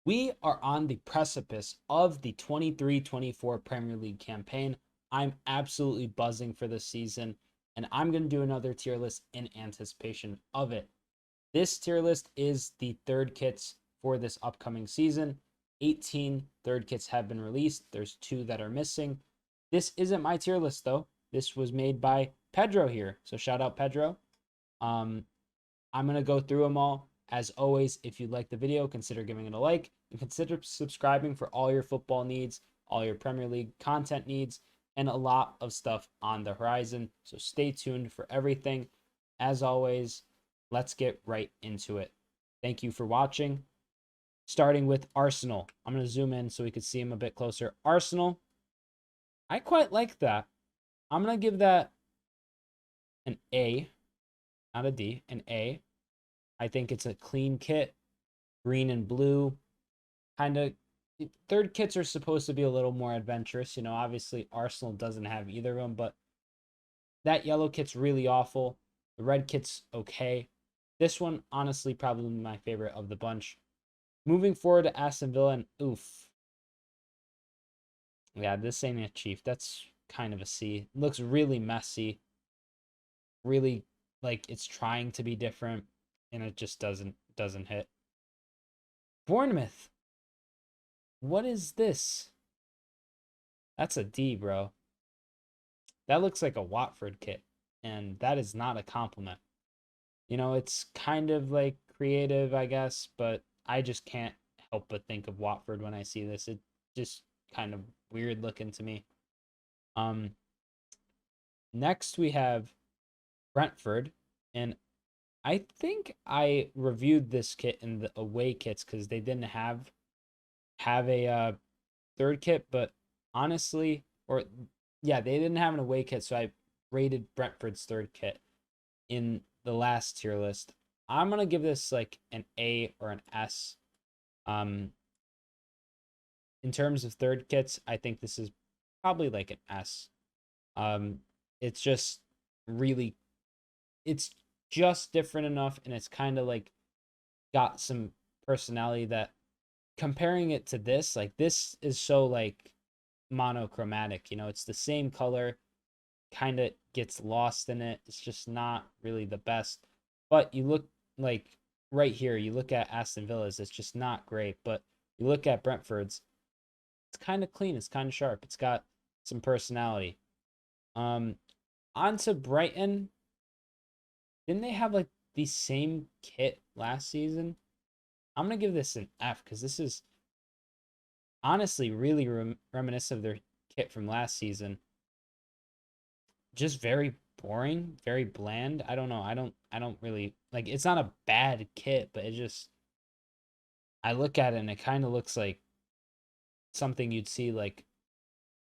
We are on the precipice of the 23-24 Premier League campaign. I'm absolutely buzzing for this season, and I'm going to do another tier list in anticipation of it. This tier list is the third kits for this upcoming season. 18 third kits have been released. There's 2 that are missing. This isn't my tier list, though. This was made by Pedro here. So shout out Pedro. Um, I'm going to go through them all. As always, if you like the video, consider giving it a like and consider subscribing for all your football needs, all your Premier League content needs, and a lot of stuff on the horizon. So stay tuned for everything. As always, let's get right into it. Thank you for watching. Starting with Arsenal. I'm going to zoom in so we can see them a bit closer. Arsenal, I quite like that. I'm going to give that an A, not a D, an A. I think it's a clean kit, green and blue. Kind of, third kits are supposed to be a little more adventurous. You know, obviously Arsenal doesn't have either of them, but that yellow kit's really awful. The red kit's okay. This one, honestly, probably my favorite of the bunch. Moving forward to Aston Villa, and oof. Yeah, this ain't a Chief. That's kind of a C. It looks really messy. Really, like it's trying to be different, and it just doesn't hit. Bournemouth. What is this? That's a D, bro. That looks like a Watford kit, and that is not a compliment. You know, it's kind of like creative, I guess, but I just can't help but think of Watford when I see this. It just kind of weird looking to me. Um, Next we have Brentford, and I think I reviewed this kit in the away kits because they didn't have a third kit, but honestly, or yeah, they didn't have an away kit, so I rated Brentford's third kit in the last tier list. I'm gonna give this like an A or an S. Um, in terms of third kits, I think this is probably like an S. Um, it's just really, it's just different enough, and it's kind of like got some personality that comparing it to this, like this is so like monochromatic, you know, it's the same color, kind of gets lost in it. It's just not really the best. But you look like right here, you look at Aston Villa's, it's just not great. But you look at Brentford's, it's kind of clean, it's kind of sharp, it's got some personality. Um, On to Brighton. Didn't they have like the same kit last season? I'm gonna give this an F because this is honestly really reminiscent of their kit from last season. Just very boring, very bland. I don't know. I don't really like it's not a bad kit, but it just I look at it and it kind of looks like something you'd see like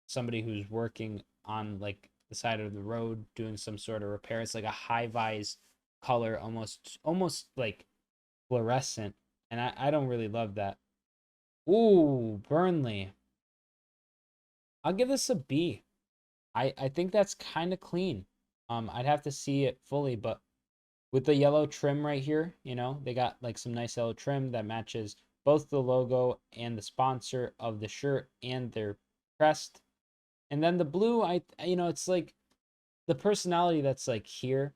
somebody who's working on like the side of the road doing some sort of repair. It's like a high vis color, almost like fluorescent, and I don't really love that. Ooh, Burnley. I'll give this a B. I think that's kind of clean. I'd have to see it fully, but with the yellow trim right here, you know, they got like some nice yellow trim that matches both the logo and the sponsor of the shirt and their crest. And then the blue, you know, it's like the personality that's like here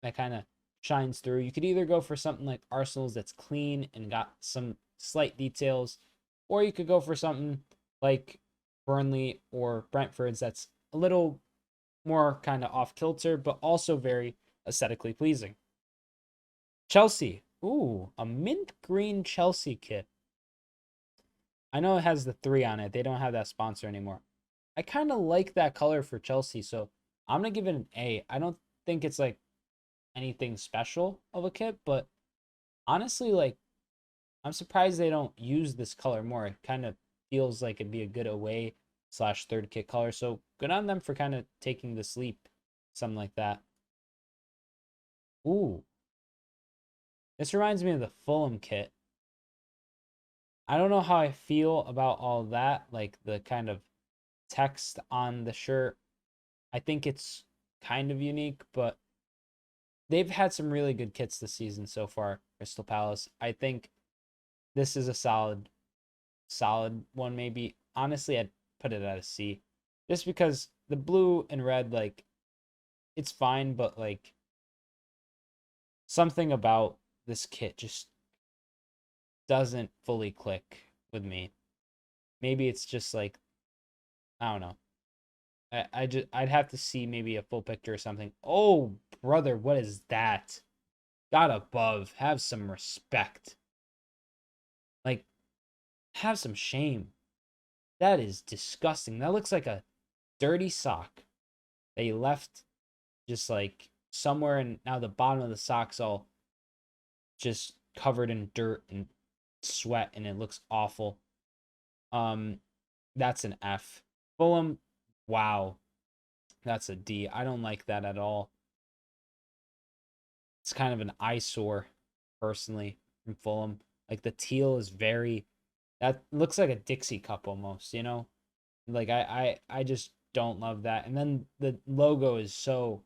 that kind of shines through. You could either go for something like Arsenal's that's clean and got some slight details, or you could go for something like Burnley or Brentford's that's a little more kind of off kilter, but also very aesthetically pleasing. Chelsea. Ooh, a mint green Chelsea kit. I know it has the 3 on it. They don't have that sponsor anymore. I kind of like that color for Chelsea, so I'm going to give it an A. I don't think it's like anything special of a kit, but honestly, like, I'm surprised they don't use this color more. It kind of feels like it'd be a good away slash third kit color. So good on them for kind of taking this leap, something like that. Ooh, this reminds me of the Fulham kit. I don't know how I feel about all that, like the kind of text on the shirt. I think it's kind of unique, but they've had some really good kits this season so far, Crystal Palace. I think this is a solid solid one maybe. Honestly, I'd put it at a C. Just because the blue and red, like, it's fine, but like something about this kit just doesn't fully click with me. Maybe it's just like, I don't know. I'd have to see maybe a full picture or something. Oh, brother, what is that? God above, have some respect. Like, have some shame. That is disgusting. That looks like a dirty sock that you left just like somewhere, and now the bottom of the sock's all just covered in dirt and sweat, and it looks awful. Um, that's an F. Fulham, wow, that's a D. I don't like that at all. It's kind of an eyesore, personally, from Fulham. Like the teal is very, that looks like a Dixie cup almost, you know? Like I just don't love that. And then the logo is so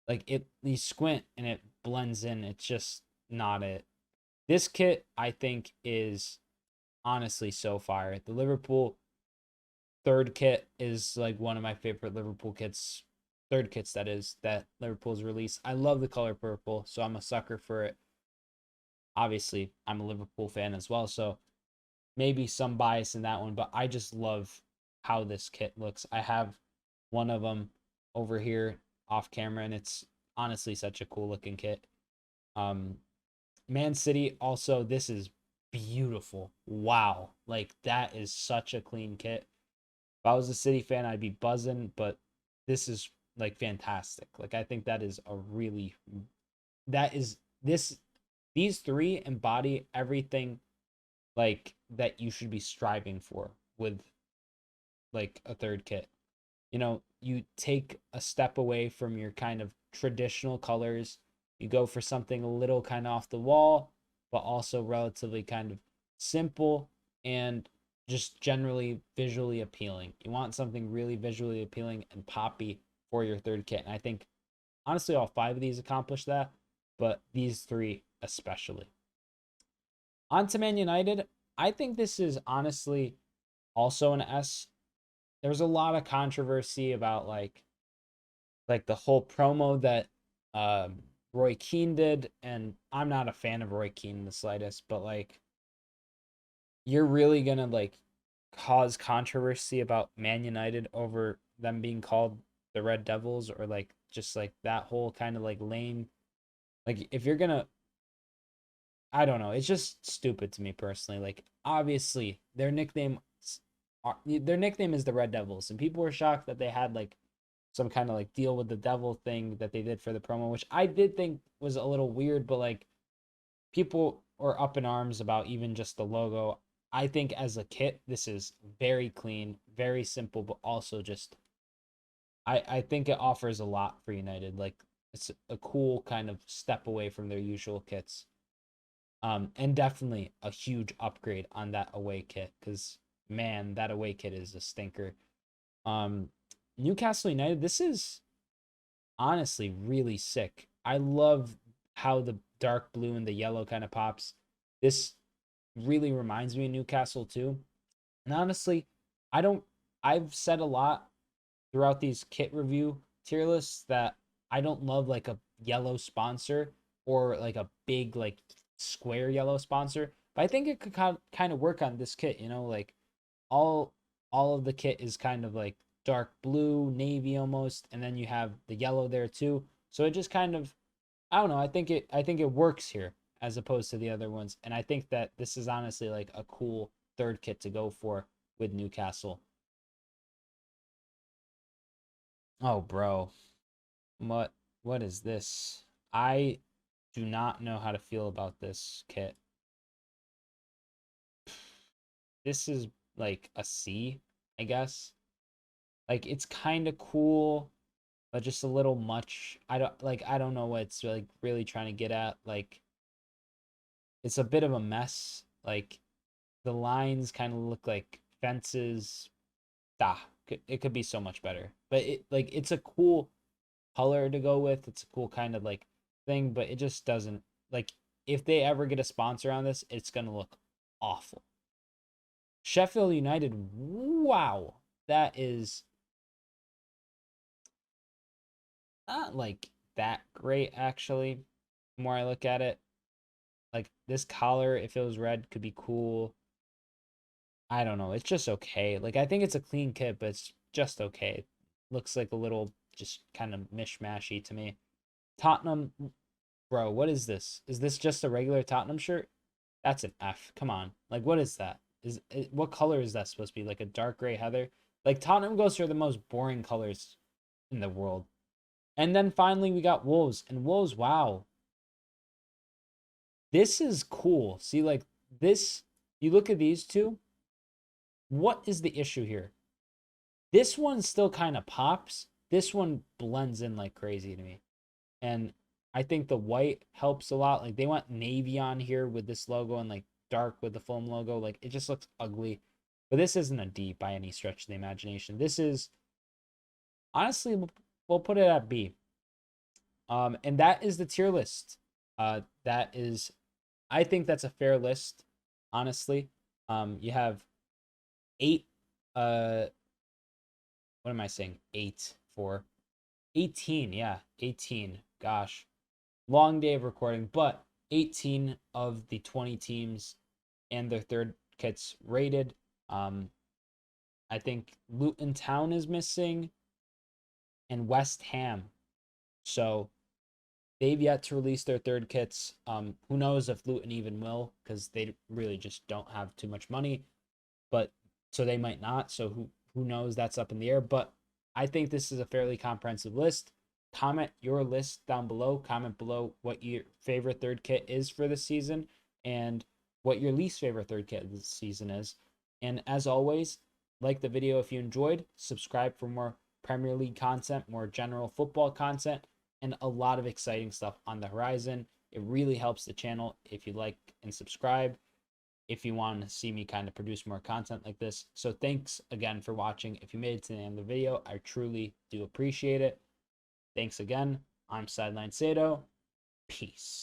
like it you squint and it blends in. It's just not it. This kit I think is honestly so fire. The Liverpool third kit is like one of my favorite Liverpool kits. Third kits that is that Liverpool's released. I love the color purple, so I'm a sucker for it. Obviously, I'm a Liverpool fan as well, so maybe some bias in that one, but I just love how this kit looks. I have one of them over here off camera, and it's honestly such a cool looking kit. Um, Man City also, this is beautiful. Wow, like that is such a clean kit. If I was a City fan, I'd be buzzing, but this is like fantastic. Like I think that is a really that is this these three embody everything like that you should be striving for with like a third kit. You know, you take a step away from your kind of traditional colors. You go for something a little kind of off the wall, but also relatively kind of simple and just generally visually appealing. You want something really visually appealing and poppy for your third kit. And I think honestly all five of these accomplish that, but these three especially. On to Man United, I think this is honestly also an S. There's a lot of controversy about like the whole promo that Roy Keane did, and I'm not a fan of Roy Keane in the slightest, but like you're really gonna like cause controversy about Man United over them being called the Red Devils, or like just like that whole kind of like lame, like if you're gonna, I don't know, it's just stupid to me personally. Like obviously their nickname is the Red Devils, and people were shocked that they had like some kind of like deal with the devil thing that they did for the promo, which I did think was a little weird, but like people were up in arms about even just the logo. I think as a kit, this is very clean, very simple, but also just I think it offers a lot for United. Like it's a cool kind of step away from their usual kits. And definitely a huge upgrade on that away kit because man, that away kit is a stinker. Um, Newcastle United, this is honestly really sick. I love how the dark blue and the yellow kind of pops. This really reminds me of Newcastle too. And honestly, I don't I've said a lot throughout these kit review tier lists that I don't love like a yellow sponsor or like a big like square yellow sponsor, but I think it could kind of work on this kit, you know, like all all of the kit is kind of like dark blue, navy almost, and then you have the yellow there too. So it just kind of, I don't know, I think it works here as opposed to the other ones. And I think that this is honestly like a cool third kit to go for with Newcastle. Oh, bro. What what is this? I do not know how to feel about this kit. This is like a C, I guess. Like it's kind of cool, but just a little much. I don't know what it's like really trying to get at. Like it's a bit of a mess. Like the lines kind of look like fences. It could be so much better. But it like it's a cool color to go with. It's a cool kind of like thing, but it just doesn't like if they ever get a sponsor on this, it's gonna look awful. Sheffield United, wow. That is not like that great, actually. The more I look at it, like this collar, if it was red, could be cool. I don't know. It's just okay. Like I think it's a clean kit, but it's just okay. Looks like a little just kind of mishmashy to me. Tottenham, bro, what is this? Is this just a regular Tottenham shirt? That's an F. Come on. Like what is that? What color is that supposed to be? Like a dark gray heather? Like Tottenham goes for the most boring colors in the world. And then finally we got Wolves. And Wolves, wow. This is cool. See, like this, you look at these two. What is the issue here? This one still kind of pops. This one blends in like crazy to me. And I think the white helps a lot. Like they went navy on here with this logo and like dark with the foam logo. Like it just looks ugly. But this isn't a D by any stretch of the imagination. This is honestly, we'll put it at B. And that is the tier list. That is, I think that's a fair list, honestly. You have 8, what am I saying? 8 for 18, yeah, 18. Gosh, long day of recording, but 18 of the 20 teams and their third kits rated. I think Luton Town is missing and West Ham. So they've yet to release their third kits. Who knows if Luton even will, because they really just don't have too much money. But so they might not. So who knows? That's up in the air. But I think this is a fairly comprehensive list. Comment your list down below. Comment below what your favorite third kit is for this season and what your least favorite third kit this season is. And as always, like the video if you enjoyed. Subscribe for more Premier League content, more general football content, and a lot of exciting stuff on the horizon. It really helps the channel if you like and subscribe, if you want to see me kind of produce more content like this. So thanks again for watching. If you made it to the end of the video, I truly do appreciate it. Thanks again. I'm Sideline Sedo. Peace.